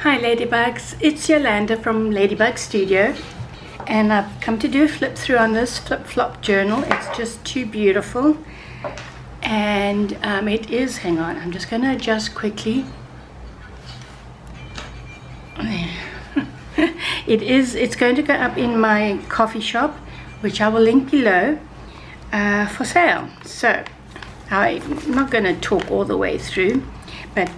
Hi Ladybugs, it's Yolanda from Ladybug Studio, and I've come to do a flip through on this flip flop journal. It's just too beautiful, and it is, hang on, I'm just going to adjust quickly. It's going to go up in my coffee shop, which I will link below, for sale. So I'm not going to talk all the way through, but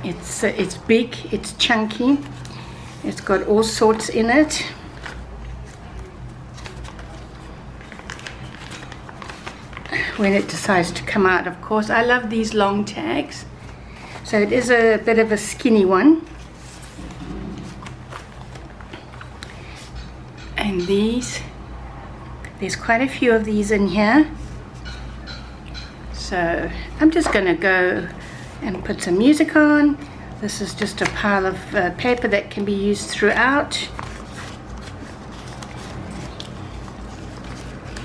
it's big, it's chunky, it's got all sorts in it. When it decides to come out, of course. I love these long tags. So it is a bit of a skinny one. And there's quite a few of these in here. So I'm just going to go and put some music on. This is just a pile of paper that can be used throughout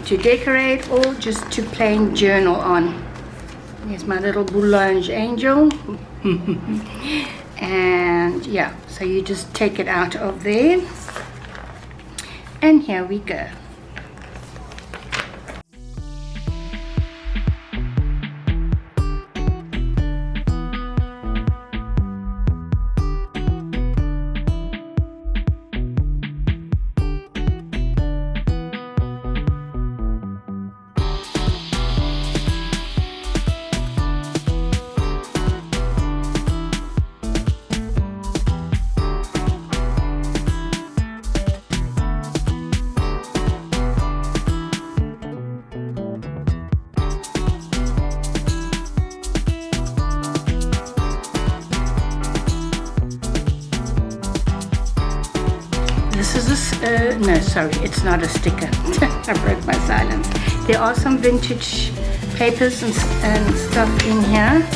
to decorate or just to plain journal on. Here's my little Boulange angel. And yeah, so you just take it out of there, and here we go. This is no, sorry, it's not a sticker. I broke my silence. There are some vintage papers and stuff in here.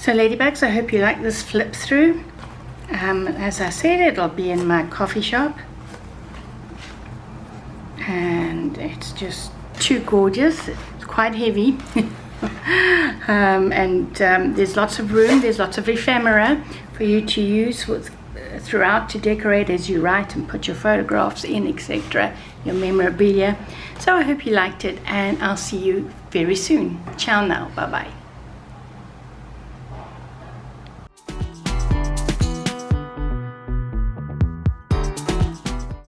So ladybugs, I hope you like this flip through. As I said, it'll be in my coffee shop, and it's just too gorgeous. It's quite heavy. There's lots of room, there's lots of ephemera for you to use throughout to decorate as you write and put your photographs in, etc., your memorabilia. So I hope you liked it, and I'll see you very soon. Ciao now, bye bye.